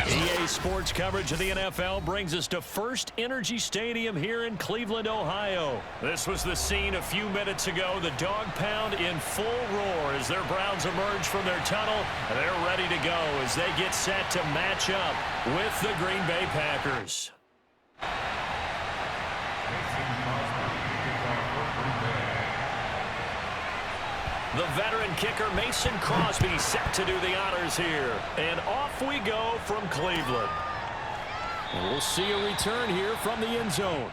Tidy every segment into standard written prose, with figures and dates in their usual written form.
EA Sports coverage of the NFL brings us to First Energy Stadium here in Cleveland, Ohio. This was the scene a few minutes ago. The dog pound in full roar as their Browns emerge from their tunnel. They're ready to go as they get set to match up with the Green Bay Packers. The veteran kicker Mason Crosby set to do the honors here. And off we go from Cleveland. And we'll see a return here from the end zone.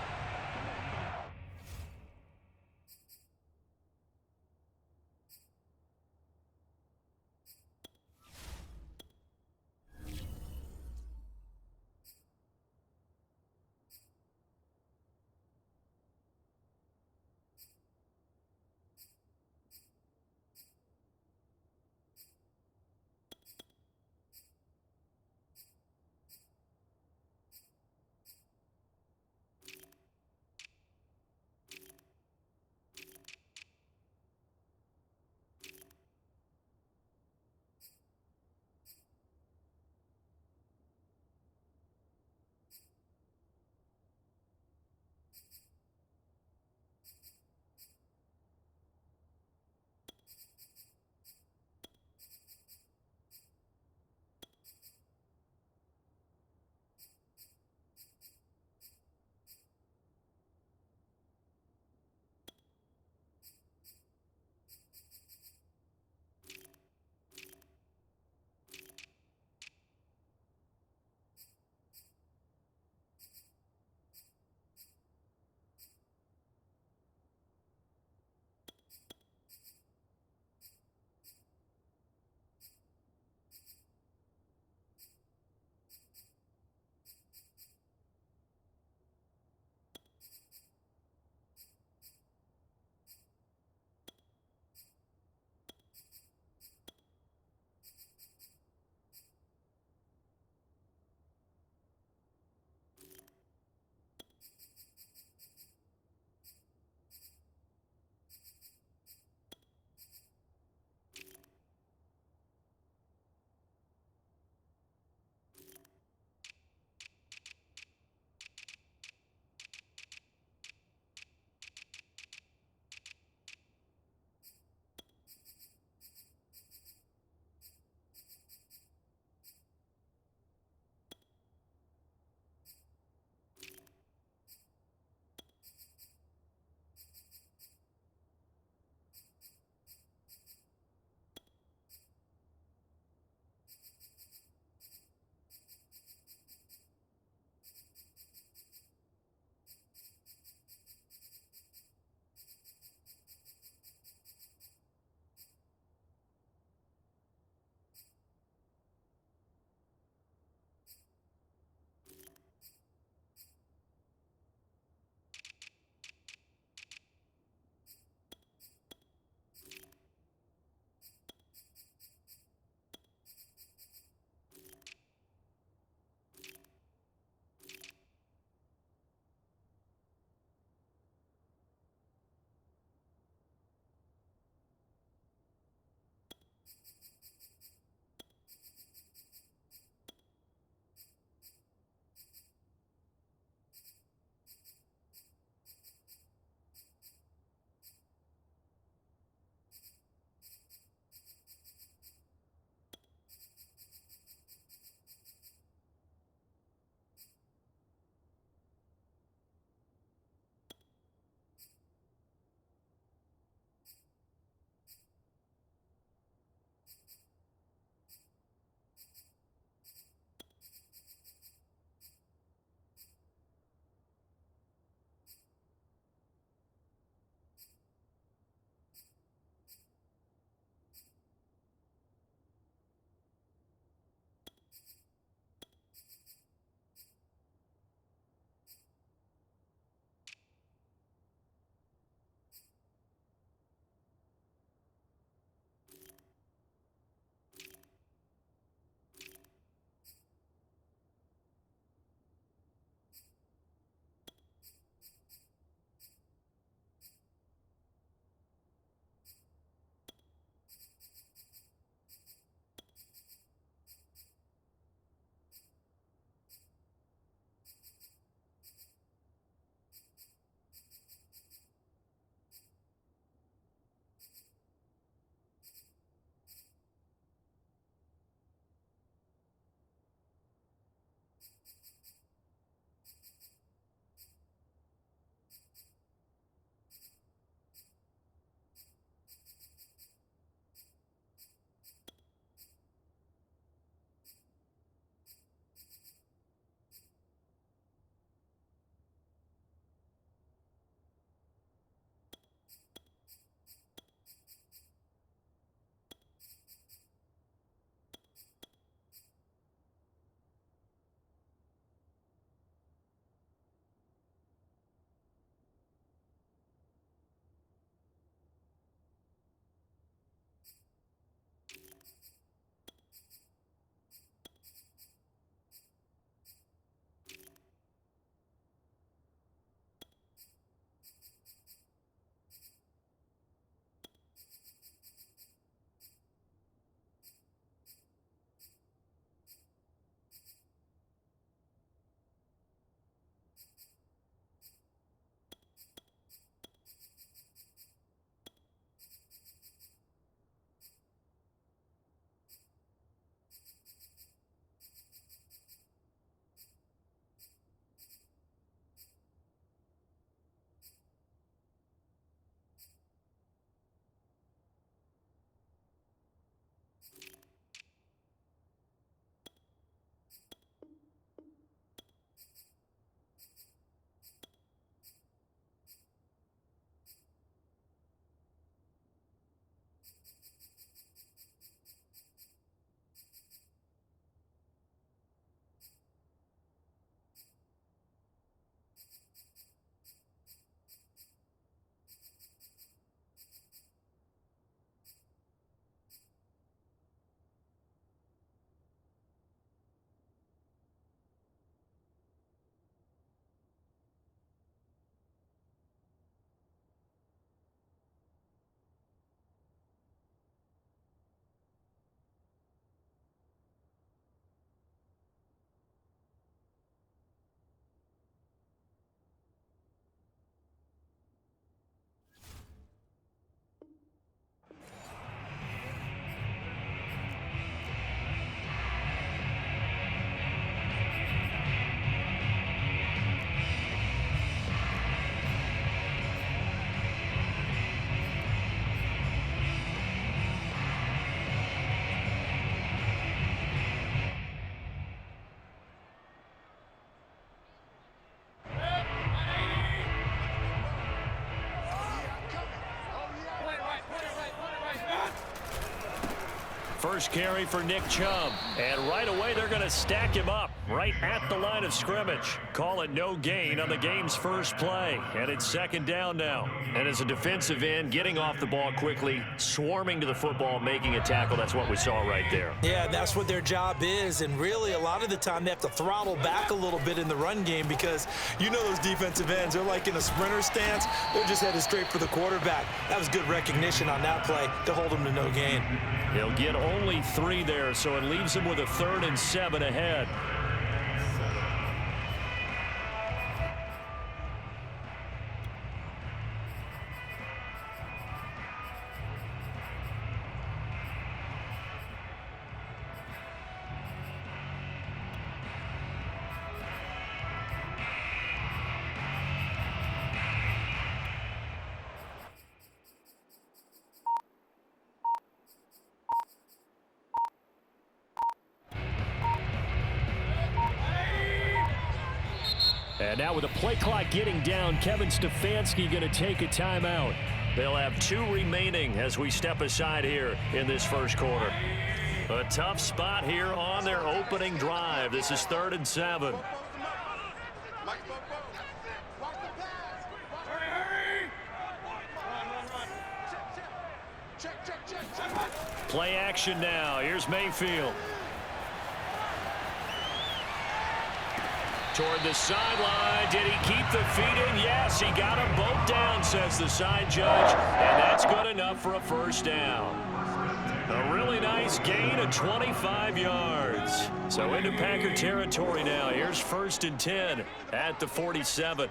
First carry for Nick Chubb. And right away, they're going to stack him up right at the line of scrimmage. Call it no gain on the game's first play. And it's second down now. And as a defensive end, getting off the ball quickly, swarming to the football, making a tackle, that's what we saw right there. Yeah, that's what their job is. And really, a lot of the time, they have to throttle back a little bit in the run game because you know those defensive ends, they're like in a sprinter stance. They're just headed straight for the quarterback. That was good recognition on that play to hold them to no gain. He'll get only 3 there, so it leaves him with a 3rd and 7 ahead. And now with the play clock getting down, Kevin Stefanski going to take a timeout. They'll have 2 remaining as we step aside here in this first quarter. A tough spot here on their opening drive. This is 3rd and 7. Play action now. Here's Mayfield. Toward the sideline. Did he keep the feet in? Yes, he got them both down, says the side judge. And that's good enough for a first down. A really nice gain of 25 yards. So into Packer territory now. Here's 1st and 10 at the 47.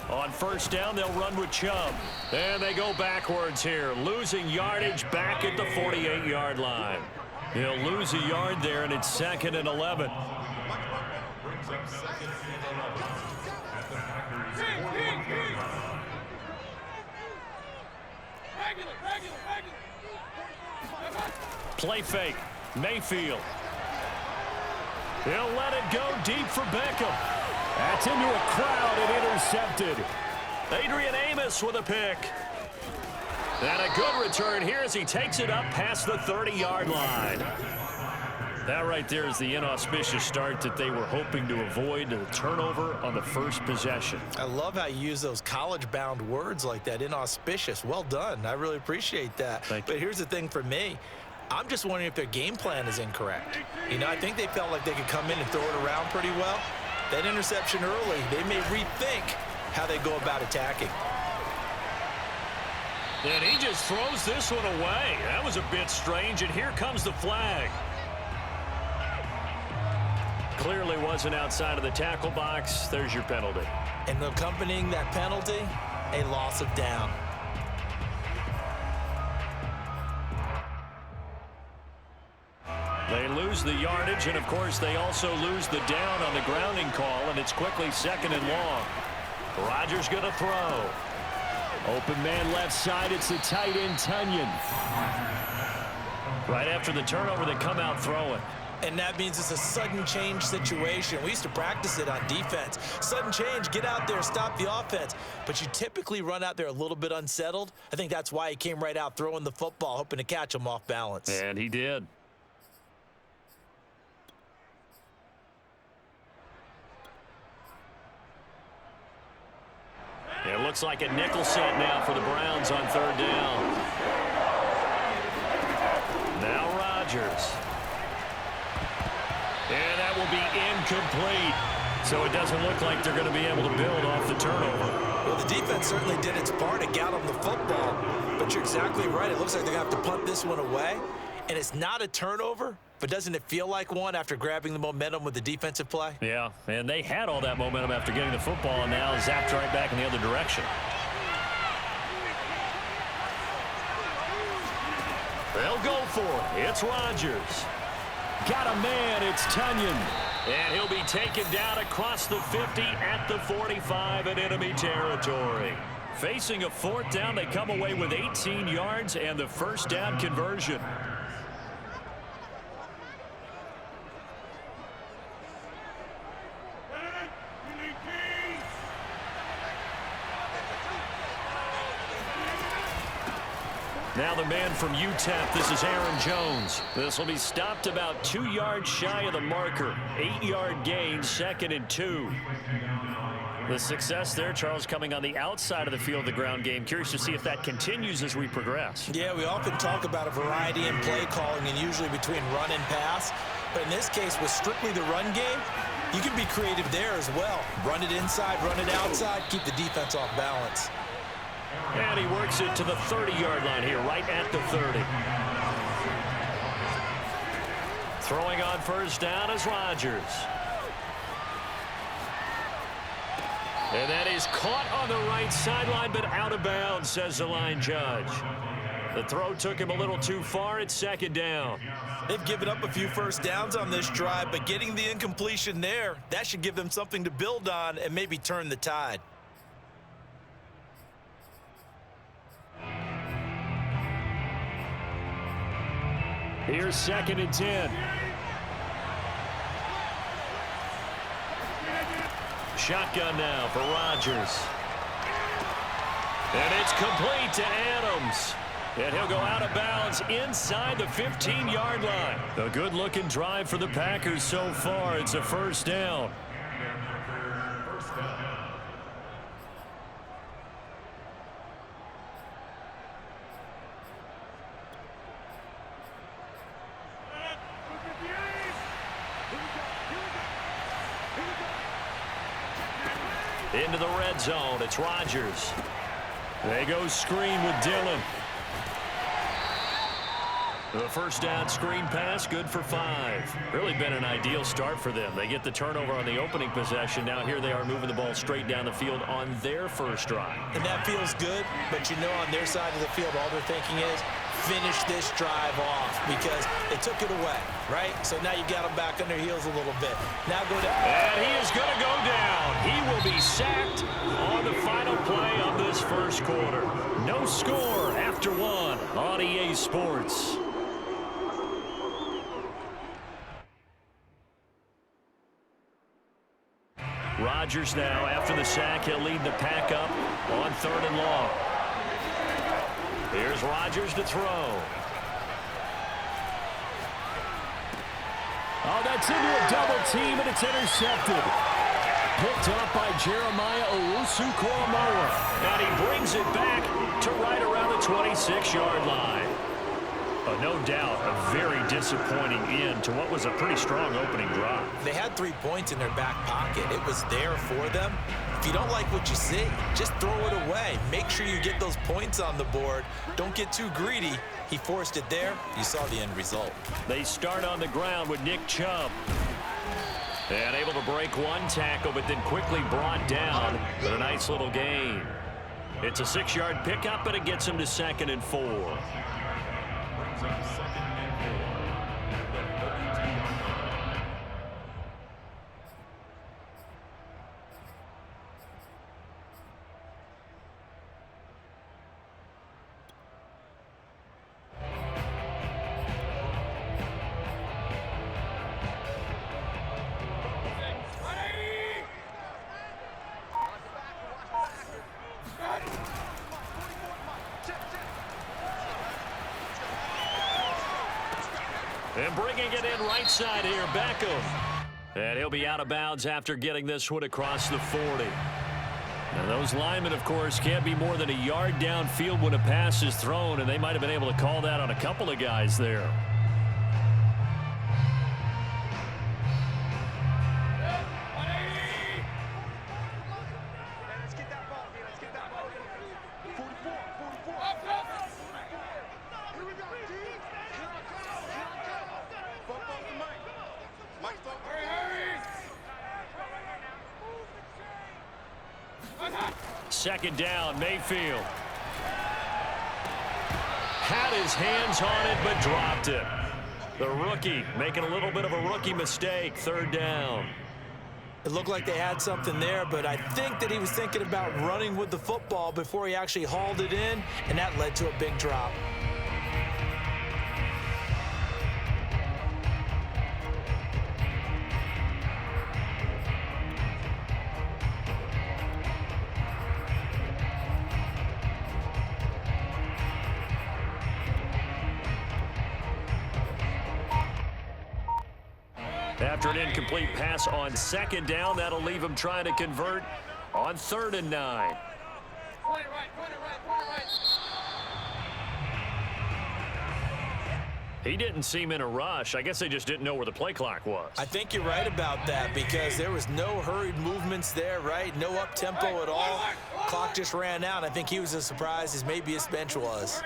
On first down, they'll run with Chubb. And they go backwards here, losing yardage back at the 48-yard line. He'll lose a yard there, and it's 2nd and 11. Play fake. Mayfield. He'll let it go deep for Beckham. That's into a crowd and intercepted. Adrian Amos with a pick. And a good return here as he takes it up past the 30-yard line. That right there is the inauspicious start that they were hoping to avoid, the turnover on the first possession. I love how you use those college-bound words like that, inauspicious. Well done. I really appreciate that. But here's the thing for me. I'm just wondering if their game plan is incorrect. You know, I think they felt like they could come in and throw it around pretty well. That interception early, they may rethink how they go about attacking. And he just throws this one away. That was a bit strange, and here comes the flag. Clearly wasn't outside of the tackle box. There's your penalty. And accompanying that penalty, a loss of down. They lose the yardage, and of course they also lose the down on the grounding call, and it's quickly 2nd and long. Rodgers going to throw. Open man left side, it's the tight end Tunyon. Right after the turnover, they come out throwing. And that means it's a sudden change situation. We used to practice it on defense. Sudden change, get out there, stop the offense. But you typically run out there a little bit unsettled. I think that's why he came right out throwing the football, hoping to catch him off balance. And he did. It looks like a nickel set now for the Browns on 3rd down. Now Rodgers. And that will be incomplete. So it doesn't look like they're going to be able to build off the turnover. Well, the defense certainly did its part to get them the football. But you're exactly right. It looks like they're going to have to punt this one away. And it's not a turnover, but doesn't it feel like one after grabbing the momentum with the defensive play? Yeah, and they had all that momentum after getting the football, and now zapped right back in the other direction. They'll go for it. It's Rodgers. Got a man. It's Tunyon. And he'll be taken down across the 50 at the 45 in enemy territory. Facing a 4th down, they come away with 18 yards and the first down conversion. Now the man from UTEP, this is Aaron Jones. This will be stopped about 2 yards shy of the marker. 8-yard gain, 2nd and 2. The success there, Charles, coming on the outside of the field, the ground game. Curious to see if that continues as we progress. Yeah, we often talk about a variety in play calling and usually between run and pass. But in this case, with strictly the run game, you can be creative there as well. Run it inside, run it outside, keep the defense off balance. And he works it to the 30-yard line here, right at the 30. Throwing on first down is Rodgers. And that is caught on the right sideline, but out of bounds, says the line judge. The throw took him a little too far. It's 2nd down. They've given up a few first downs on this drive, but getting the incompletion there, that should give them something to build on and maybe turn the tide. Here's 2nd and 10. Shotgun now for Rodgers. And it's complete to Adams. And he'll go out of bounds inside the 15-yard line. A good-looking drive for the Packers so far. It's a first down. Into the red zone. It's Rodgers. They go screen with Dillon. The first down screen pass, good for 5. Really been an ideal start for them. They get the turnover on the opening possession. Now here they are moving the ball straight down the field on their first drive. And that feels good, but you know on their side of the field, all they're thinking is finish this drive off because they took it away, right? So now you got them back on their heels a little bit. Now go down. And he is going to go down. He will be sacked on the final play of this first quarter. No score after 1 on EA Sports. Rodgers now, after the sack, he'll lead the pack up on 3rd and long. Here's Rodgers to throw. Oh, that's into a double team, and it's intercepted. Picked up by Jeremiah Owusu-Koramoah. And he brings it back to right around the 26-yard line. No doubt a very disappointing end to what was a pretty strong opening drive. They had 3 points in their back pocket. It was there for them. If you don't like what you see, just throw it away. Make sure you get those points on the board. Don't get too greedy. He forced it there. You saw the end result. They start on the ground with Nick Chubb. And able to break one tackle, but then quickly brought down with a nice little gain. It's a 6-yard pickup, but it gets him to 2nd and 4. And bringing it in right side here, Beckham. And he'll be out of bounds after getting this one across the 40. And those linemen, of course, can't be more than a yard downfield when a pass is thrown, and they might have been able to call that on a couple of guys there. Second down, Mayfield. Had his hands on it, but dropped it. The rookie making a little bit of a rookie mistake. 3rd down. It looked like they had something there, but I think that he was thinking about running with the football before he actually hauled it in, and that led to a big drop. After an incomplete pass on 2nd down, that'll leave him trying to convert on 3rd and 9. He didn't seem in a rush. I guess they just didn't know where the play clock was. I think you're right about that because there was no hurried movements there, right? No up-tempo at all. Clock just ran out. I think he was as surprised as maybe his bench was.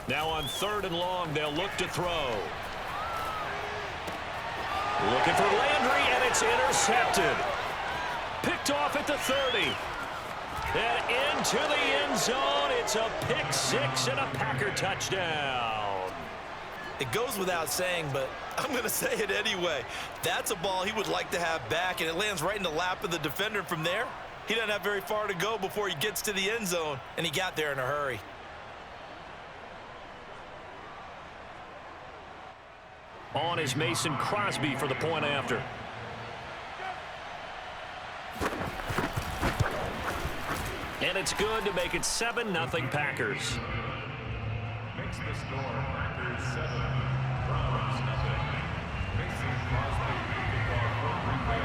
Now on 3rd and long, they'll look to throw. Looking for Landry, and it's intercepted. Picked off at the 30. And into the end zone. It's a pick 6 and a Packer touchdown. It goes without saying, but I'm going to say it anyway. That's a ball he would like to have back, and it lands right in the lap of the defender. From there, he doesn't have very far to go before he gets to the end zone, and he got there in a hurry. On is Mason Crosby for the point after. And it's good to make it 7-0 Packers. Makes the score Packers 7, Browns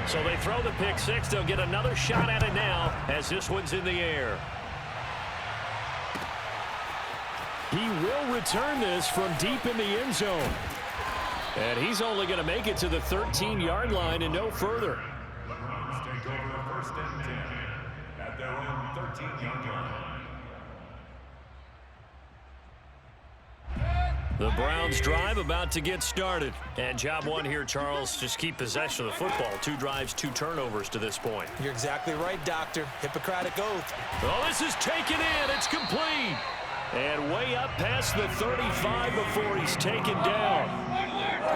0. So they throw the pick 6. They'll get another shot at it now as this one's in the air. He will return this from deep in the end zone. And he's only going to make it to the 13-yard line and no further. The Browns take over 1st and 10 at their own 13-yard line. The Browns drive about to get started. And job one here, Charles, just keep possession of the football. 2 drives, 2 turnovers to this point. You're exactly right, Doctor. Hippocratic oath. Oh, this is taken in. It's complete. And way up past the 35 before he's taken down.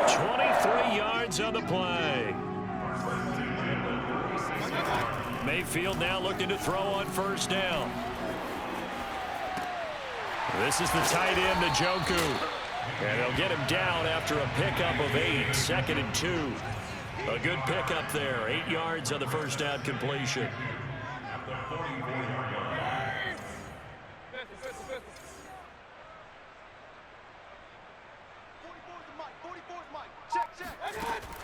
23 yards on the play. Mayfield now looking to throw on 1st down. This is the tight end, Njoku. And they'll get him down after a pickup of 8, 2nd and 2. A good pickup there, 8 yards on the 1st down completion.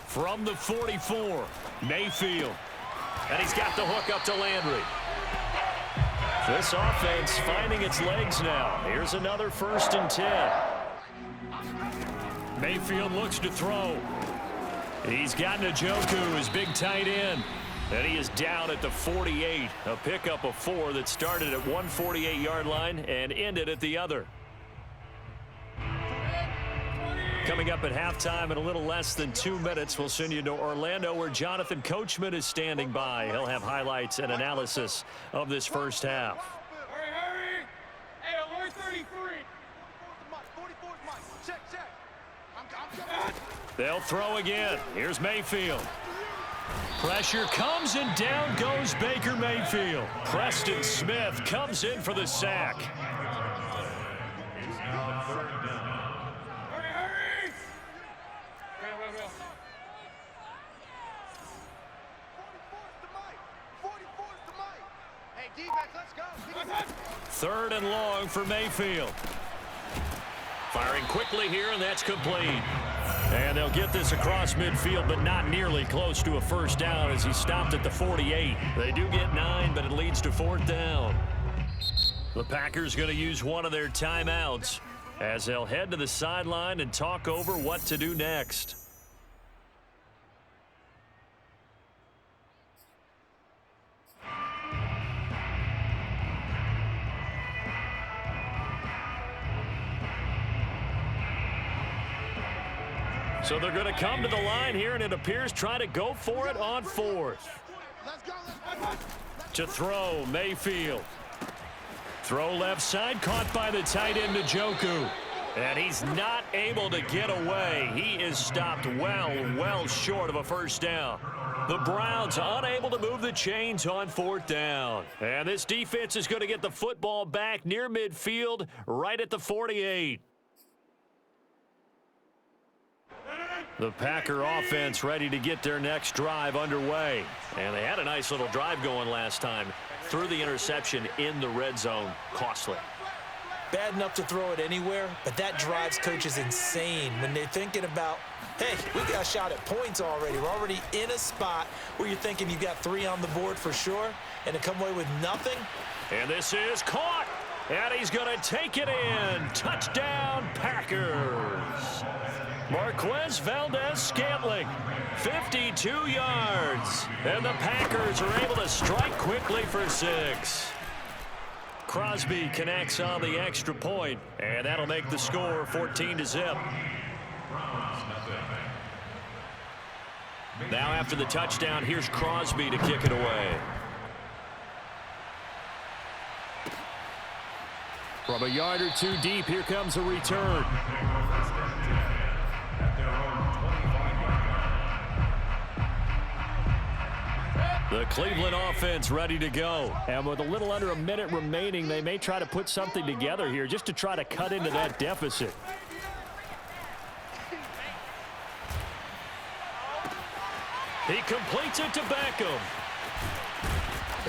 From the 44, Mayfield. And he's got the hook up to Landry. This offense finding its legs now. Here's another 1st and 10. Mayfield looks to throw. He's got Njoku, his big tight end. And he is down at the 48. A pickup of 4 that started at one 48-yard line and ended at the other. Coming up at halftime in a little less than 2 minutes, we'll send you to Orlando where Jonathan Coachman is standing by. He'll have highlights and analysis of this first half. Hurry! Hey, alert 33! Check. They'll throw again. Here's Mayfield. Pressure comes and down goes Baker Mayfield. Preston Smith comes in for the sack. It's now 3rd down. Third and long for Mayfield. Firing quickly here, and that's complete. And they'll get this across midfield, but not nearly close to a 1st down as he stopped at the 48. They do get 9, but it leads to 4th down. The Packers going to use one of their timeouts as they'll head to the sideline and talk over what to do next. So they're going to come to the line here, and it appears try to go for it on 4th. To throw, Mayfield. Throw left side, caught by the tight end, Njoku. And he's not able to get away. He is stopped well short of a 1st down. The Browns unable to move the chains on 4th down. And this defense is going to get the football back near midfield, right at the 48. The Packer offense ready to get their next drive underway. And they had a nice little drive going last time. Threw the interception in the red zone. Costly. Bad enough to throw it anywhere, but that drives coaches insane when they're thinking about, hey, we got a shot at points already. We're already in a spot where you're thinking you got 3 on the board for sure, and to come away with nothing. And this is caught, and he's going to take it in. Touchdown, Packers. Marquez Valdez-Scantling, 52 yards. And the Packers are able to strike quickly for 6. Crosby connects on the extra point, and that'll make the score 14-0. Now after the touchdown, here's Crosby to kick it away. From a yard or 2 deep, here comes a return. The Cleveland offense ready to go. And with a little under a minute remaining, they may try to put something together here just to try to cut into that deficit. He completes it to Beckham.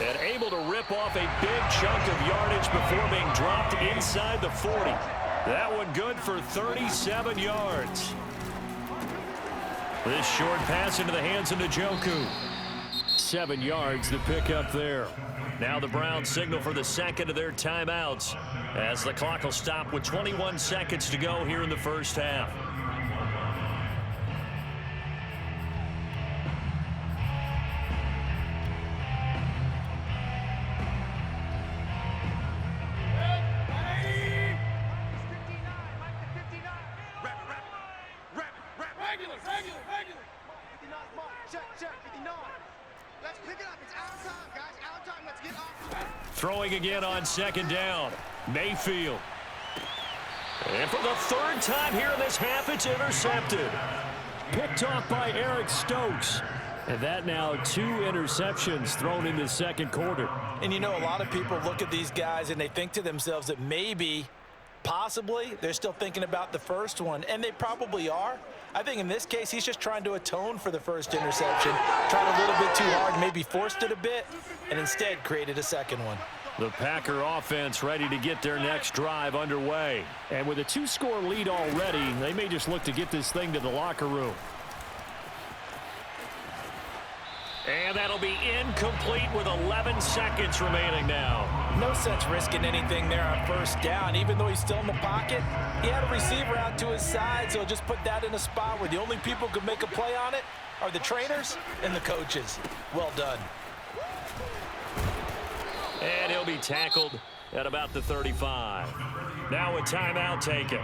And able to rip off a big chunk of yardage before being dropped inside the 40. That one good for 37 yards. This short pass into the hands of Njoku. 7 yards to pick up there. Now the Browns signal for the second of their timeouts as the clock will stop with 21 seconds to go here in the first half. Throwing again on second down. Mayfield. And for the 3rd time here in this half, it's intercepted. Picked off by Eric Stokes. And that now 2 interceptions thrown in the second quarter. And you know, a lot of people look at these guys and they think to themselves that maybe, possibly, they're still thinking about the first one. And they probably are. I think in this case, he's just trying to atone for the first interception. Tried a little bit too hard, maybe forced it a bit, and instead created a second one. The Packer offense ready to get their next drive underway. And with a 2-score lead already, they may just look to get this thing to the locker room. And that'll be incomplete with 11 seconds remaining now. No sense risking anything there on first down. Even though he's still in the pocket, he had a receiver out to his side, so just put that in a spot where the only people who could make a play on it are the trainers and the coaches. Well done. And he'll be tackled at about the 35. Now a timeout taken.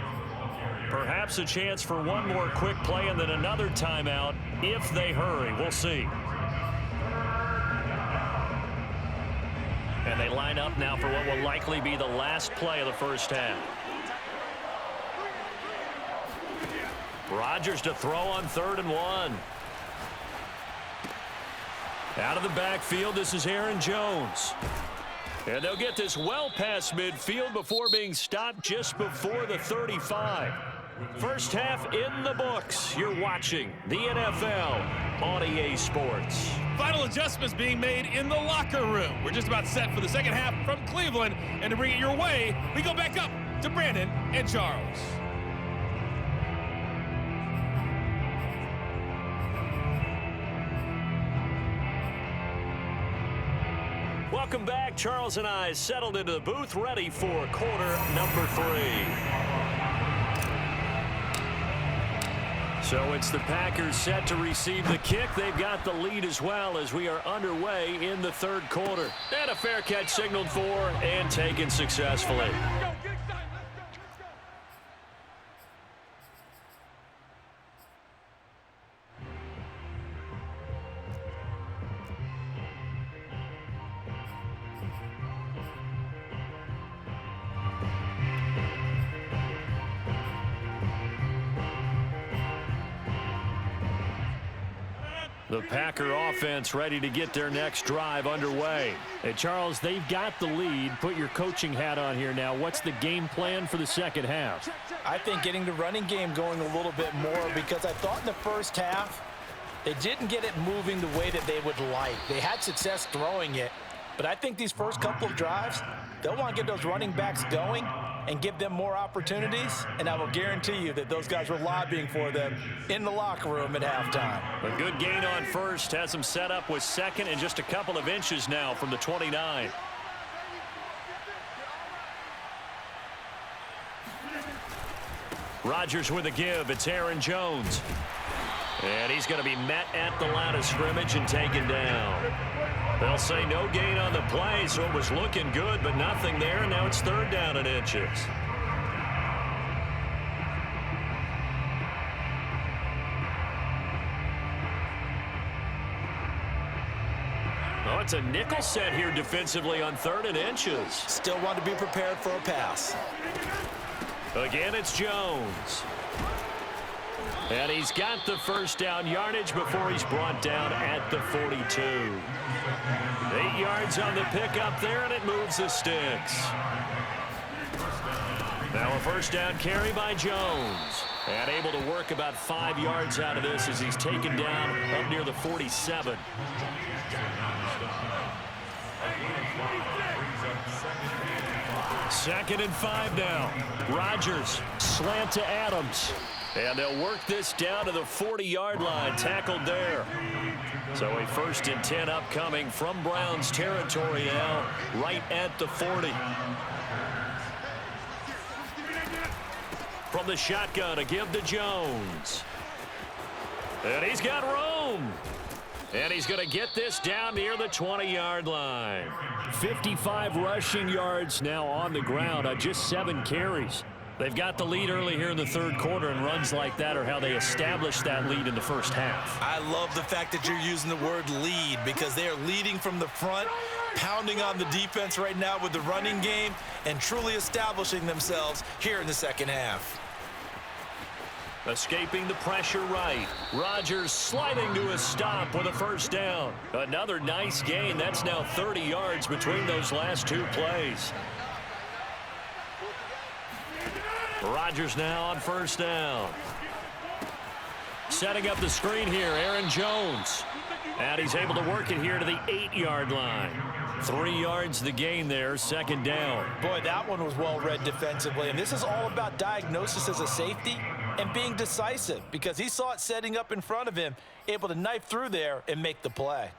Perhaps a chance for one more quick play and then another timeout if they hurry. We'll see. And they line up now for what will likely be the last play of the first half. Rodgers to throw on 3rd and 1. Out of the backfield, this is Aaron Jones. And they'll get this well past midfield before being stopped just before the 35. First half in the books. You're watching the NFL on EA Sports. Final adjustments being made in the locker room. We're just about set for the second half from Cleveland. And to bring it your way, we go back up to Brandon and Charles. Welcome back. Charles and I settled into the booth ready for quarter number 3. So it's the Packers set to receive the kick. They've got the lead as well as we are underway in the 3rd quarter. And a fair catch signaled for and taken successfully. The Packer offense ready to get their next drive underway. Hey, Charles, they've got the lead. Put your coaching hat on here now. What's the game plan for the second half? I think getting the running game going a little bit more, because I thought in the first half they didn't get it moving the way that they would like. They had success throwing it, but I think these first couple of drives, they'll want to get those running backs going and give them more opportunities, and I will guarantee you that those guys were lobbying for them in the locker room at halftime. A good gain on first has them set up with second and just a couple of inches now from the 29. Rodgers with a give. It's Aaron Jones. And he's going to be met at the line of scrimmage and taken down. They'll say no gain on the play, so it was looking good, but nothing there. Now it's third down and inches. Oh, it's a nickel set here defensively on third and inches. Still want to be prepared for a pass. Again, it's Jones. And he's got the first down yardage before he's brought down at the 42. 8 yards on the pickup there, and it moves the sticks. Now a first down carry by Jones. And able to work about 5 yards out of this as he's taken down up near the 47. Second and 5 now. Rodgers, slant to Adams. And they'll work this down to the 40-yard line, tackled there. So a first and 10 upcoming from Browns territory now, right at the 40. From the shotgun, a give to Jones. And he's got room. And he's going to get this down near the 20-yard line. 55 rushing yards now on the ground on just 7 carries. They've got the lead early here in the third quarter, and runs like that are how they established that lead in the first half. I love the fact that you're using the word lead, because they are leading from the front, pounding on the defense right now with the running game, and truly establishing themselves here in the second half. Escaping the pressure right. Rodgers sliding to a stop with a first down. Another nice gain. That's now 30 yards between those last 2 plays. Rodgers now on first down. Setting up the screen here, Aaron Jones. And he's able to work it here to the 8-yard line. 3 yards the gain there, second down. Boy, that one was well read defensively. And this is all about diagnosis as a safety and being decisive, because he saw it setting up in front of him, able to knife through there and make the play.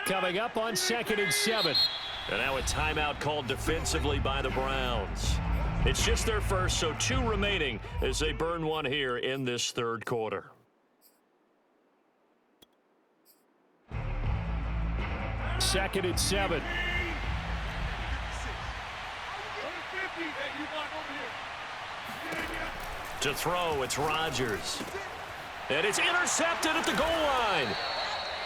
Coming up on second and 7. And now a timeout called defensively by the Browns. It's just their first, so 2 remaining as they burn one here in this third quarter. Second and 7. To throw, it's Rodgers. And it's intercepted at the goal line.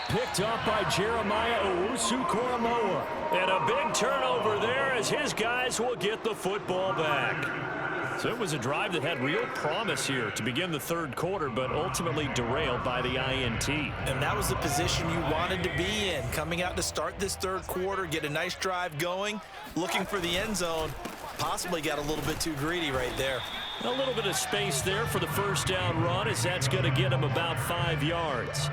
Picked up by Jeremiah Owusu-Koramoah. And a big turnover there as his guys will get the football back. So it was a drive that had real promise here to begin the third quarter, but ultimately derailed by the INT. And that was the position you wanted to be in, coming out to start this third quarter, get a nice drive going, looking for the end zone. Possibly got a little bit too greedy right there. A little bit of space there for the first down run, as that's going to get him about 5 yards.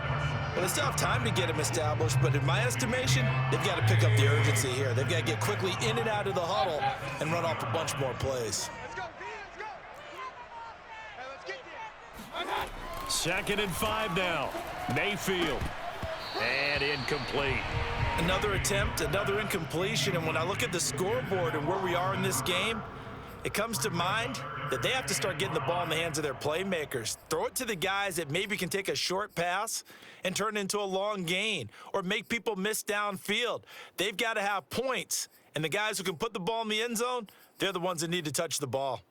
Well, they still have time to get him established, but in my estimation, they've got to pick up the urgency here. They've got to get quickly in and out of the huddle and run off a bunch more plays. Second and 5 now. Mayfield. And incomplete. Another attempt, another incompletion, and when I look at the scoreboard and where we are in this game, it comes to mind that they have to start getting the ball in the hands of their playmakers. Throw it to the guys that maybe can take a short pass and turn it into a long gain or make people miss downfield. They've got to have points, and the guys who can put the ball in the end zone, they're the ones that need to touch the ball.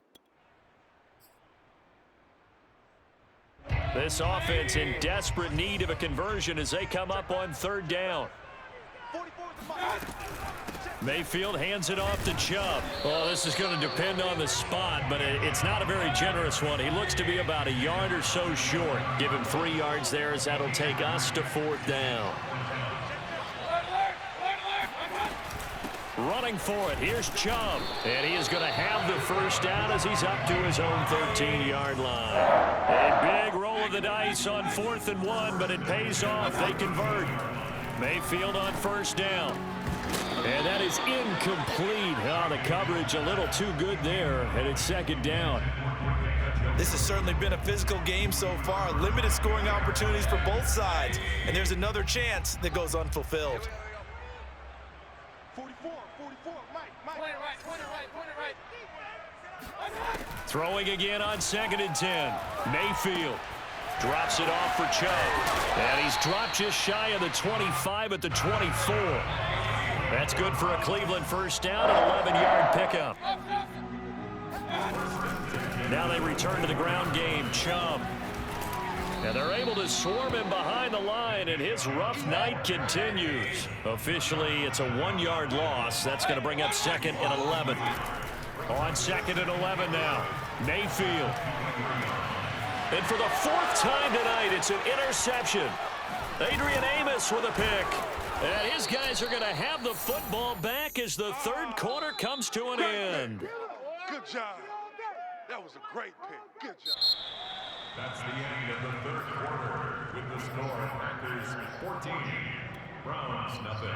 This offense in desperate need of a conversion as they come up on third down. Mayfield hands it off to Chubb. Well, this is going to depend on the spot, but it's not a very generous one. He looks to be about a yard or so short. Give him 3 yards there as that'll take us to 4th down. Running for it, here's Chubb. And he is going to have the first down as he's up to his own 13-yard line. A big roll of the dice on 4th and 1, but it pays off. They convert. Mayfield on first down. And that is incomplete. Oh, the coverage a little too good there, and it's 2nd down. This has certainly been a physical game so far. Limited scoring opportunities for both sides. And there's another chance that goes unfulfilled. 44, Mike. Point it right. Throwing again on 2nd and 10. Mayfield drops it off for Chubb. And he's dropped just shy of the 25 at the 24. That's good for a Cleveland first down, an 11-yard pickup. Now they return to the ground game. Chubb. And they're able to swarm him behind the line, and his rough night continues. Officially, it's a 1-yard loss. That's going to bring up 2nd and 11. On 2nd and 11 now. Mayfield. And for the 4th time tonight, it's an interception. Adrian Amos with a pick. And his guys are going to have the football back as the 3rd quarter comes to an end. Good job. That was a great pick. Good job. That's the end of the 3rd quarter with the score Packers 14, Browns nothing.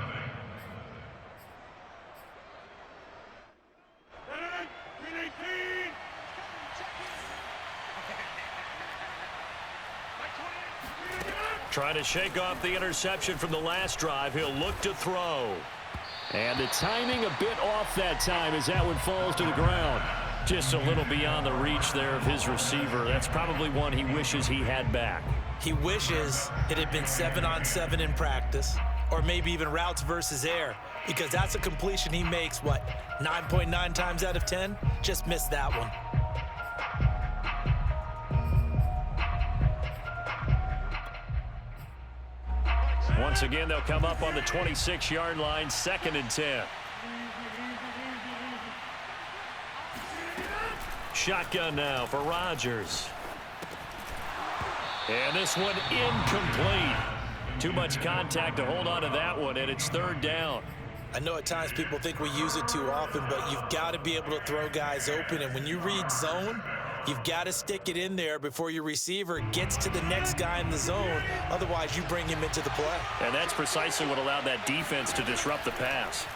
Trying to shake off the interception from the last drive. He'll look to throw. And the timing a bit off that time as that one falls to the ground. Just a little beyond the reach there of his receiver. That's probably one he wishes he had back. He wishes it had been 7-on-7 in practice, or maybe even routes versus air, because that's a completion he makes, 9.9 times out of 10? Just missed that one. Once again, they'll come up on the 26-yard line, 2nd and 10. Shotgun now for Rodgers. And this one incomplete. Too much contact to hold on to that one, and it's 3rd down. I know at times people think we use it too often, but you've got to be able to throw guys open. And when you read zone, you've got to stick it in there before your receiver gets to the next guy in the zone. Otherwise, you bring him into the play. And that's precisely what allowed that defense to disrupt the pass.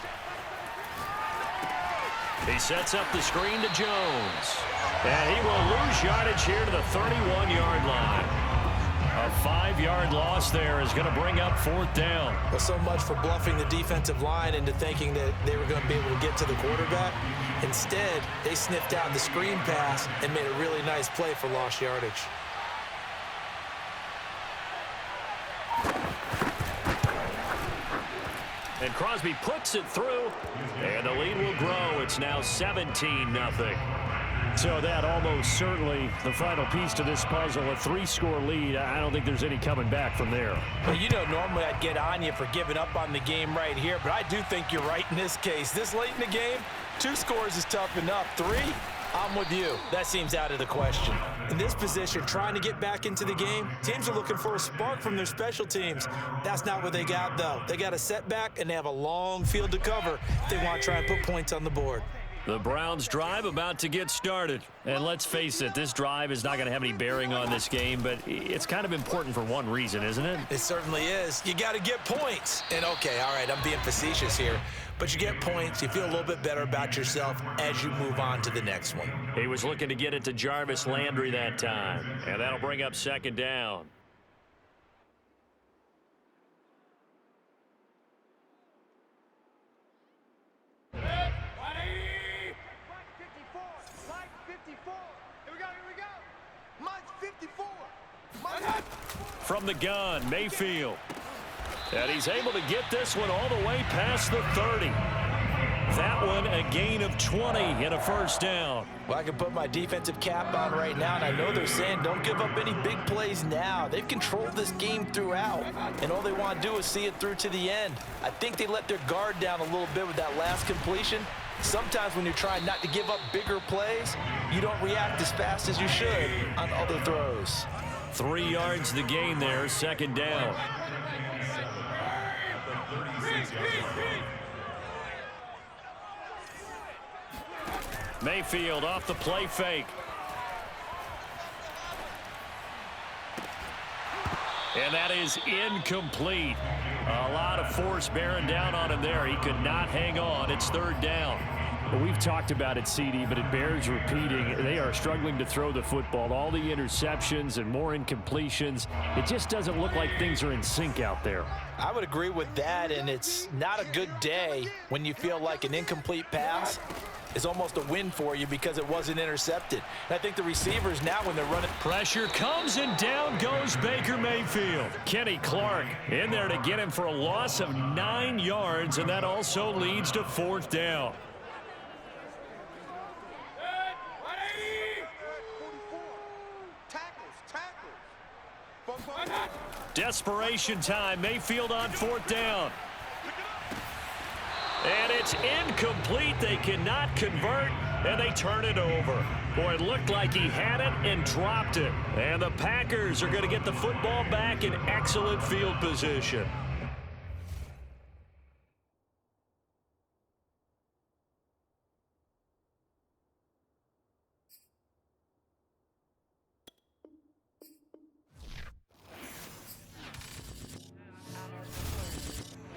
He sets up the screen to Jones. And he will lose yardage here to the 31-yard line. A 5-yard loss there is going to bring up 4th down. Well, so much for bluffing the defensive line into thinking that they were going to be able to get to the quarterback. Instead, they sniffed out the screen pass and made a really nice play for lost yardage. And Crosby puts it through, and the lead will grow. It's now 17-0. So that almost certainly the final piece to this puzzle, a 3-score lead. I don't think there's any coming back from there. Well, you know, normally I'd get on you for giving up on the game right here, but I do think you're right in this case. This late in the game, 2 scores is tough enough. 3, I'm with you. That seems out of the question. In this position, trying to get back into the game, teams are looking for a spark from their special teams. That's not what they got, though. They got a setback, and they have a long field to cover if they want to try and put points on the board. The Browns drive about to get started. And let's face it, this drive is not going to have any bearing on this game, but it's kind of important for one reason, isn't it? It certainly is. You got to get points. And okay, all right, I'm being facetious here, but you get points, you feel a little bit better about yourself as you move on to the next one. He was looking to get it to Jarvis Landry that time, and that'll bring up 2nd down. From the gun, Mayfield. And he's able to get this one all the way past the 30. That one a gain of 20 and a first down. Well, I can put my defensive cap on right now, and I know they're saying don't give up any big plays now. They've controlled this game throughout, and all they want to do is see it through to the end. I think they let their guard down a little bit with that last completion. Sometimes when you're trying not to give up bigger plays, you don't react as fast as you should on other throws. 3 yards the gain there, second down. Mayfield off the play fake. And that is incomplete. A lot of force bearing down on him there. He could not hang on. It's third down. Well, we've talked about it, CD, but it bears repeating. They are struggling to throw the football. All the interceptions and more incompletions. It just doesn't look like things are in sync out there. I would agree with that, and it's not a good day when you feel like an incomplete pass is almost a win for you because it wasn't intercepted. And I think the receivers now, when they're running... Pressure comes, and down goes Baker Mayfield. Kenny Clark in there to get him for a loss of 9 yards, and that also leads to fourth down. Desperation time. Mayfield on fourth down. And it's incomplete. They cannot convert, and they turn it over. Boy, it looked like he had it and dropped it. And the Packers are going to get the football back in excellent field position.